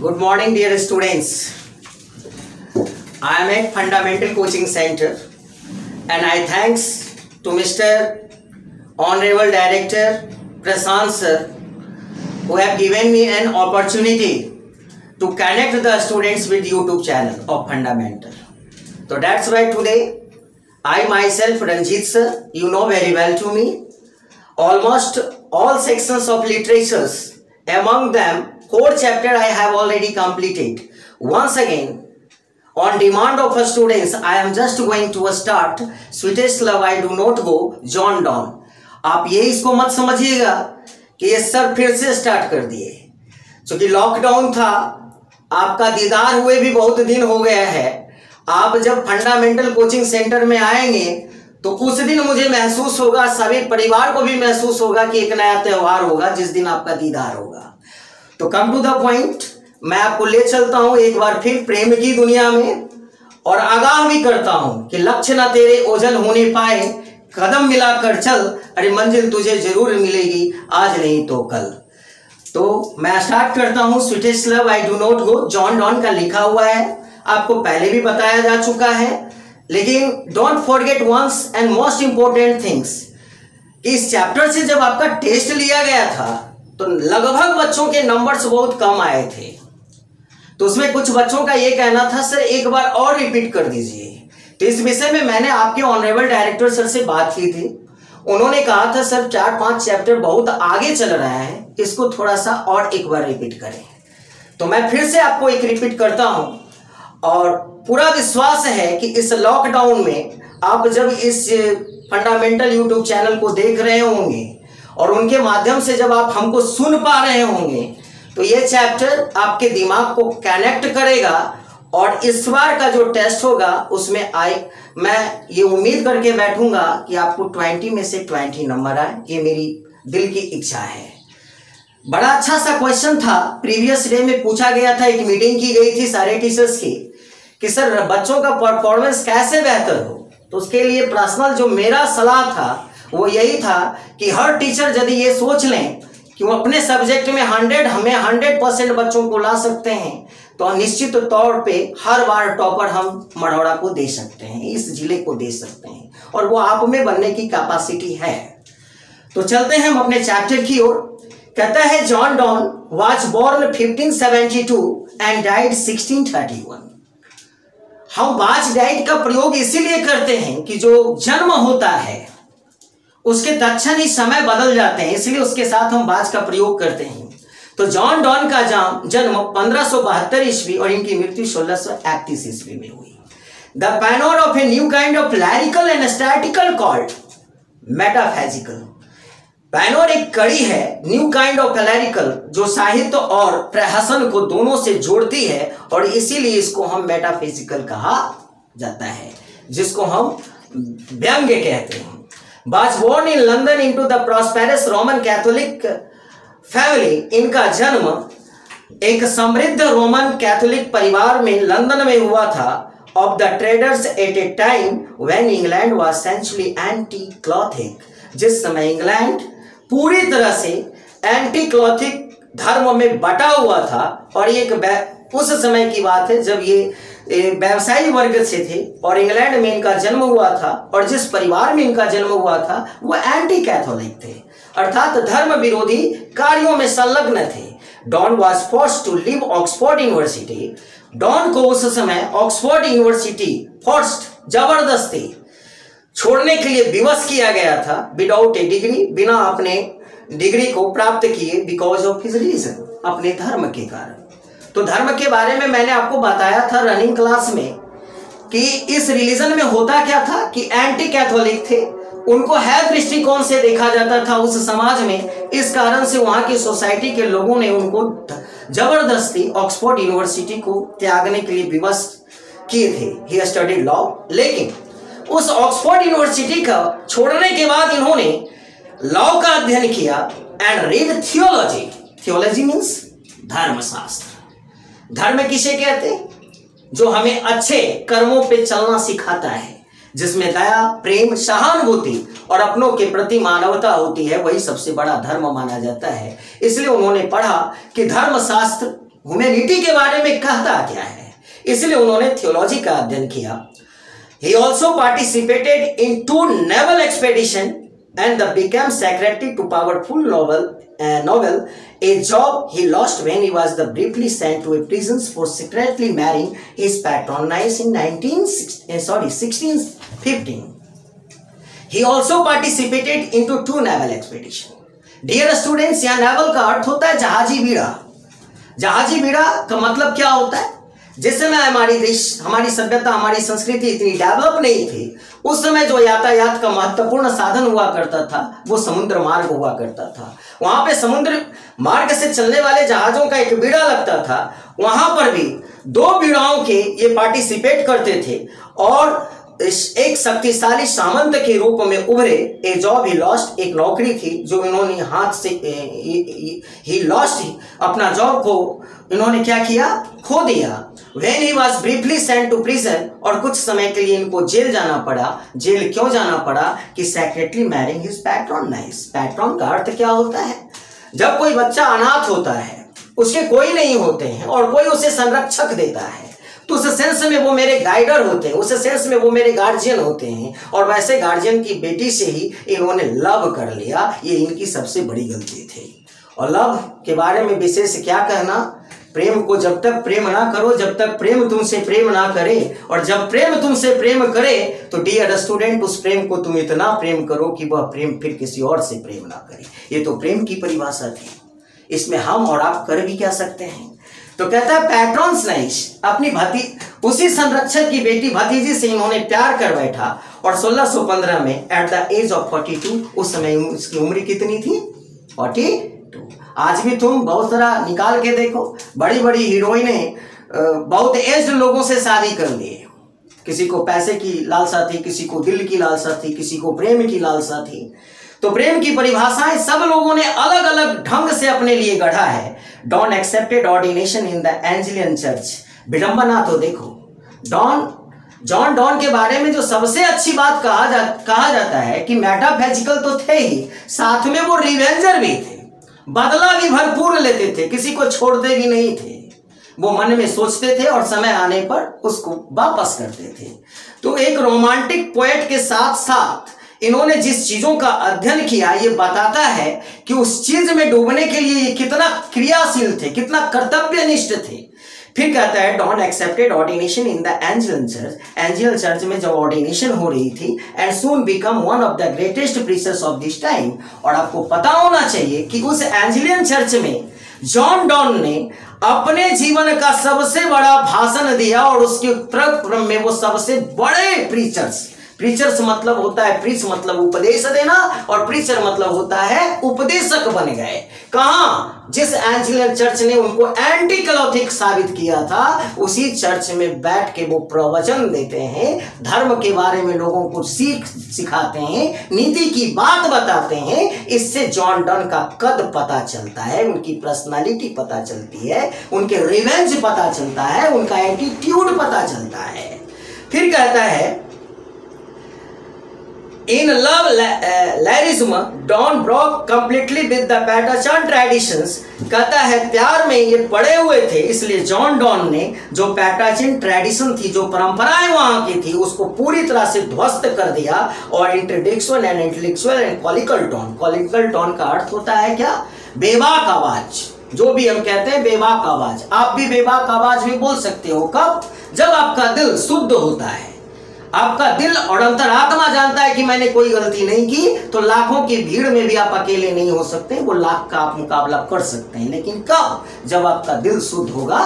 Good morning, dear students. I am at Fundamental Coaching Center, and I thanks to Mr. Honorable Director Prashant sir, who have given me an opportunity to connect the students with YouTube channel of Fundamental. So that's why today I myself, Ranjit sir, you know very well to me, almost all sections of literatures, among them 4 chapter I have already completed. Once again, on demand of our students, I am just going to start Sweetest Love I Do Not Go, John Donne. आप ये इसको मत समझिएगा कि ये sir फिर से start कर दिए, क्योंकि लॉकडाउन था, आपका दीदार हुए भी बहुत दिन हो गया है। आप जब फंडामेंटल कोचिंग सेंटर में आएंगे तो उस दिन मुझे महसूस होगा, सभी परिवार को भी महसूस होगा कि एक नया त्यौहार होगा जिस दिन आपका दीदार होगा। तो कम टू द पॉइंट, मैं आपको ले चलता हूं एक बार फिर प्रेम की दुनिया में, और आगाह भी करता हूं कि लक्ष्य न तेरे ओझल होने पाए, कदम मिलाकर चल, अरे मंजिल तुझे जरूर मिलेगी आज नहीं तो कल। तो मैं स्टार्ट करता हूं sweetest love I do not go, John Donne का लिखा हुआ है, आपको पहले भी बताया जा चुका है, लेकिन don't forget once and most important things. इस चैप्टर से जब आपका टेस्ट लिया गया था तो लगभग बच्चों के नंबर्स बहुत कम आए थे। तो उसमें कुछ बच्चों का ये कहना था, सर एक बार और रिपीट कर दीजिए। तो इस विषय में मैंने आपके ऑनरेबल डायरेक्टर सर से बात की थी, उन्होंने कहा था सर 4-5 चैप्टर बहुत आगे चल रहा है, इसको थोड़ा सा और एक बार रिपीट करें। तो मैं फिर से आपको एक रिपीट करता हूं, और पूरा विश्वास है कि इस लॉकडाउन में आप जब इस फंडामेंटल यूट्यूब चैनल को देख रहे होंगे और उनके माध्यम से जब आप हमको सुन पा रहे होंगे, तो ये चैप्टर आपके दिमाग को कनेक्ट करेगा, और इस बार का जो टेस्ट होगा उसमें मैं ये उम्मीद करके बैठूंगा कि आपको 20 में से 20 नंबर आए। ये मेरी दिल की इच्छा है। बड़ा अच्छा सा क्वेश्चन था, प्रीवियस डे में पूछा गया था, एक मीटिंग की गई थी सारे टीचर्स की कि सर बच्चों का परफॉर्मेंस कैसे बेहतर हो। तो उसके लिए पर्सनल जो मेरा सलाह था वो यही था कि हर टीचर यदि ये सोच लें कि वो अपने सब्जेक्ट में 100% बच्चों को ला सकते हैं, तो निश्चित तौर पे हर बार टॉपर हम मढ़ौरा को दे सकते हैं, इस जिले को दे सकते हैं, और वो आप में बनने की कैपेसिटी है। तो चलते हैं हम अपने चैप्टर की ओर। कहता है John Donne was born 1572 and died 1631। हम वाज डाइड का प्रयोग इसीलिए करते हैं कि जो जन्म होता है उसके तत्क्षण ही समय बदल जाते हैं, इसलिए उसके साथ हम बाज का प्रयोग करते हैं। तो जॉन डॉन का जन्म 1572 ईस्वी और इनकी मृत्यु 1631 ईस्वी में हुई। The Pioneer of a new kind of lyrical and statistical called metaphysical. Pioneer एक कड़ी है, न्यू काइंड ऑफ लिरिकल, जो साहित्य और प्रहसन को दोनों से जोड़ती है, और इसीलिए इसको हम मेटाफिजिकल कहा जाता है, जिसको हम व्यंग्य कहते हैं। Was born in London into the prosperous Roman Catholic family। इनका जन्म एक समृद्ध रोमन कैथोलिक परिवार में लंदन में हुआ था। Of the traders at a time when England was essentially anti-Catholic। जिस समय इंग्लैंड पूरी तरह से एंटी क्लॉथिक धर्म में बटा हुआ था, और एक उस समय की बात है जब ये व्यवसायी वर्ग से थे और इंग्लैंड में इनका जन्म हुआ था, और जिस परिवार में इनका जन्म हुआ था वो एंटी कैथोलिक थे, अर्थात धर्म विरोधी कार्यों में संलग्न थे। Donne was forced to leave Oxford University. Donne को उस समय ऑक्सफोर्ड यूनिवर्सिटी फोर्स्ड, जबरदस्ती छोड़ने के लिए विवश किया गया था, विदाउट ए डिग्री, बिना अपने डिग्री को प्राप्त किए, बिकॉज ऑफ हिज रिलीजन, अपने धर्म के कारण। तो धर्म के बारे में मैंने आपको बताया था रनिंग क्लास में कि इस रिलीजन में होता क्या था कि एंटी कैथोलिक थे, उनको है दृष्टिकोण से देखा जाता था उस समाज में, इस कारण से वहां की सोसाइटी के लोगों ने उनको जबरदस्ती ऑक्सफोर्ड यूनिवर्सिटी को त्यागने के लिए विवश किए थे। ही स्टडीड लॉ, लेकिन उस ऑक्सफोर्ड यूनिवर्सिटी का छोड़ने के बाद इन्होंने लॉ का अध्ययन किया and read theology. Theology means धर्मशास्त्र। धर्म किसे कहते हैं? जो हमें अच्छे कर्मों पे चलना सिखाता है, जिसमें दया, प्रेम, सहानुभूति और अपनों के प्रति मानवता होती है, वही सबसे बड़ा धर्म माना जाता है। इसलिए उन्होंने पढ़ा कि धर्मशास्त्र ह्यूमैनिटी के बारे में कहता क्या है, इसलिए उन्होंने थियोलॉजी का अध्ययन किया। He also participated in 2 naval expeditions and became secretary to powerful novel, a job he lost when he was briefly sent to a prison for secretly marrying his patroness in 1615. He also participated into 2 naval expeditions. Dear students, यहाँ naval का अर्थ होता है जहाजी बीड़ा। जहाजी बीड़ा का मतलब क्या होता है? जिस समय हमारी देश, हमारी सभ्यता, हमारी संस्कृति इतनी डेवलप नहीं थी, उस समय जो यातायात का महत्वपूर्ण साधन हुआ करता था वो समुद्र मार्ग हुआ करता था। वहां पे समुद्र मार्ग से चलने वाले जहाजों का एक बीड़ा लगता था। वहां पर भी 2 बीड़ाओं के ये पार्टिसिपेट करते थे और एक शक्तिशाली सामंत के रूप में उभरे। ए जॉब ही लॉस्ट, एक नौकरी थी जो इन्होंने हाथ से ही लॉस्ट, अपना जॉब को इन्होंने क्या किया, खो दिया। When he was briefly sent to prison, और कुछ समय के लिए इनको जेल जाना पड़ा। जेल क्यों जाना पड़ा? कि secretly marrying his patroness। Patron का अर्थ क्या होता है? जब कोई बच्चा अनाथ होता है, उसके कोई नहीं होते हैं और कोई उसे संरक्षक देता है, तो उस सेंस में वो मेरे गाइडर होते हैं, उस सेंस में वो मेरे गार्जियन होते हैं। और वैसे गार्जियन की बेटी से ही इन्होंने लव कर लिया। ये इनकी सबसे बड़ी गलती थी। और लव के बारे में विशेष क्या कहना, प्रेम को जब तक प्रेम ना करो, जब तक प्रेम तुमसे प्रेम ना करे, और जब प्रेम तुमसे प्रेम करे तो डियर स्टूडेंट, उस प्रेम को तुम इतना प्रेम करो कि वह प्रेम फिर किसी और से प्रेम ना करे। ये तो प्रेम की परिभाषा थी। इसमें हम और आप कर भी क्या सकते हैं? तो कहता है पैट्रॉन्स नाइस, अपनी उसी संरक्षक की बेटी भतीजी से इन्होंने प्यार कर बैठा। और 1615 में एट द एज ऑफ 42, उस समय उसकी उम्र कितनी थी? 42। आज भी तुम बहुत सारा निकाल के देखो, बड़ी बड़ी हीरोइनें बहुत एज्ड लोगों से शादी कर लिए। किसी को पैसे की लालसा थी, किसी को दिल की लालसा थी, किसी को प्रेम की लालसा थी। तो प्रेम की परिभाषाएं सब लोगों ने अलग अलग ढंग से अपने लिए गढ़ा है। Donne accepted ordination in the Anglican church. विडंबना तो देखो, जॉन डॉन के बारे में जो सबसे अच्छी बात कहा जाता है कि मेटाफिजिकल तो थे ही, साथ में वो रिवेंजर भी थे, बदला भी भरपूर लेते थे, किसी को छोड़ते भी नहीं थे। वो मन में सोचते थे और समय आने पर उसको वापस करते थे। तो एक रोमांटिक पोएट के साथ साथ इन्होंने जिस चीजों का अध्ययन किया, ये बताता है कि उस चीज में डूबने के लिए ये कितना क्रियाशील थे, कितना कर्तव्यनिष्ठ थे। फिर कहता है Donne accepted ordination in the Anglican church. Anglican church में जब ऑर्डिनेशन हो रही थी, and soon become one of the greatest preachers of this time. और आपको पता होना चाहिए कि उस एंजेलियन चर्च में जॉन डॉन ने अपने जीवन का सबसे बड़ा भाषण दिया और उसके उत्तर में वो सबसे बड़े प्रीचर्स मतलब होता है, प्रीच मतलब उपदेश देना, और प्रीचर मतलब होता है उपदेशक बन गए। कहां? जिस एंजेलियन चर्च ने उनको एंटी कैथोलिक साबित किया था, उसी चर्च में बैठ के वो प्रवचन देते हैं, धर्म के बारे में लोगों को सिखाते हैं, नीति की बात बताते हैं। इससे जॉन डन का कद पता चलता है, उनकी पर्सनालिटी पता चलती है, उनके रिवेंज पता चलता है, उनका एटीट्यूड पता चलता है। फिर कहता है In love lyrism, Don broke completely with the Patachon traditions। कहता है प्यार में ये पड़े हुए थे, इसलिए जॉन डॉन ने जो पैटाचिन ट्रेडिशन थी, जो परंपराएं वहां की थी, उसको पूरी तरह से ध्वस्त कर दिया। और intellectual and intellectual and colloquial tone. Colloquial tone का अर्थ होता है क्या? बेबाक आवाज। जो भी हम कहते हैं बेबाक आवाज, आप भी बेबाक आवाज में बोल सकते हो। कब? जब आपका दिल शुद्ध होता है, आपका दिल और अंतरात्मा जानता है कि मैंने कोई गलती नहीं की, तो लाखों की भीड़ में भी आप अकेले नहीं हो सकते, वो लाख का आप मुकाबला कर सकते हैं। लेकिन कब? जब आपका दिल शुद्ध होगा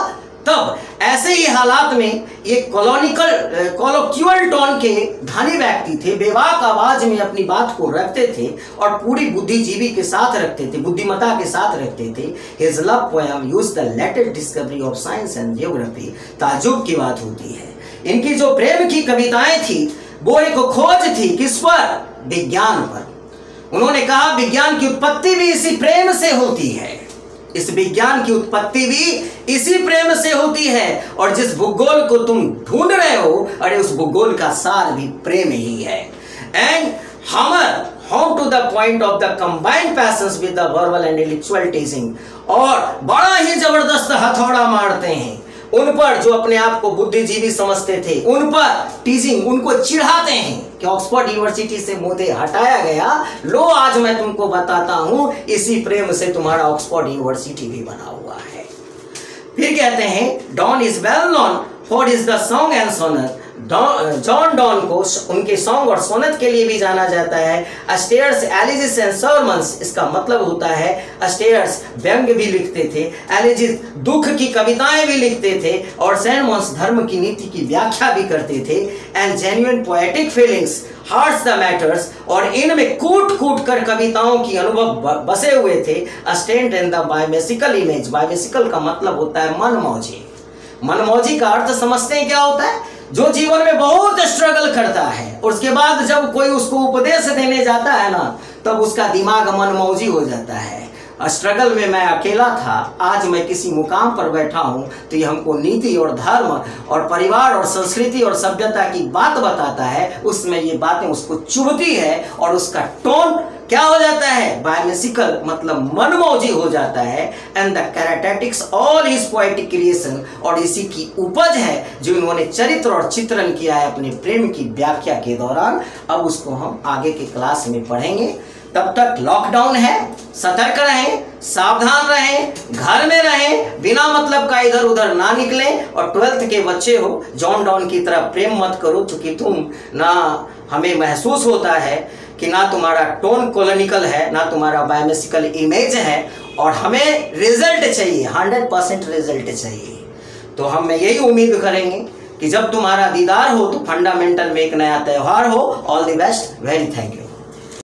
तब। ऐसे ही हालात में ये कॉलोक्यूअल टोन के धनी व्यक्ति थे, बेबाक आवाज में अपनी बात को रखते थे और पूरी बुद्धिजीवी के साथ रखते थे, बुद्धिमता के साथ रखते थे। His love poem use the latest discovery of science and geography. ताज्जुब की बात होती है, इनकी जो प्रेम की कविताएं थी वो एक खोज थी, किस पर? विज्ञान पर। उन्होंने कहा विज्ञान की उत्पत्ति भी इसी प्रेम से होती है, इस विज्ञान की उत्पत्ति भी इसी प्रेम से होती है। और जिस भूगोल को तुम ढूंढ रहे हो, अरे उस भूगोल का सार भी प्रेम ही है। एंड हमर home to the point of the combined passions with the verbal and intellectual teasing। और बड़ा ही जबरदस्त हथौड़ा मारते हैं उन पर जो अपने आप को बुद्धिजीवी समझते थे, उन पर टीजिंग, उनको चिढ़ाते हैं कि ऑक्सफोर्ड यूनिवर्सिटी से मुझे हटाया गया, लो आज मैं तुमको बताता हूं इसी प्रेम से तुम्हारा ऑक्सफोर्ड यूनिवर्सिटी भी बना हुआ है। फिर कहते हैं Donne is well known for is the song and sonnet. John Donne को उनके सॉन्ग और सोनेट के लिए भी जाना जाता है। अस्टेयर्स एलिजिस एंड सर्मन्स, इसका मतलब होता है अस्टेयर्स व्यंग्य भी लिखते थे, एलिजिस दुख की कविताएं भी लिखते थे और सर्मन्स धर्म की नीति की व्याख्या भी करते थे। And genuine poetic feelings hearts the matters, और इनमें कूट कूट कर कविताओं की अनुभव बसे हुए थे। अस्टेंट इन द बायमेसिकल इमेज, बायमेसिकल का मतलब होता है मनमौजी। मनमौजी का अर्थ समझते हैं क्या होता है? जो जीवन में बहुत स्ट्रगल करता है और उसके बाद जब कोई उसको उपदेश देने जाता है ना, तब उसका दिमाग मनमौजी हो जाता है। स्ट्रगल में मैं अकेला था, आज मैं किसी मुकाम पर बैठा हूं, तो ये हमको नीति और धर्म और परिवार और संस्कृति और सभ्यता की बात बताता है। उसमें ये बातें उसको चुभती है और उसका टोन क्या हो जाता है? बायमेसिकल, मतलब मनमौजी हो जाता है। And the characteristics all his poetic creation, और इसी की उपज है जो इन्होंने चरित्र और चित्रण किया है अपने प्रेम की व्याख्या के दौरान। अब उसको हम आगे के क्लास में पढ़ेंगे। तब तक लॉकडाउन है, सतर्क रहें, सावधान रहें, घर में रहें, बिना मतलब का इधर उधर ना निकलें। और 12th के बच्चे हो, जॉन डॉन की तरह प्रेम मत करो, क्योंकि तुम ना, हमें महसूस होता है कि ना तुम्हारा टोन कॉलोनिकल है, ना तुम्हारा बायोमेसिकल इमेज है, और हमें रिजल्ट चाहिए, 100% रिजल्ट चाहिए। तो हम यही उम्मीद करेंगे कि जब तुम्हारा दीदार हो तो फंडामेंटल में एक नया त्यौहार हो। All the best, very thank you.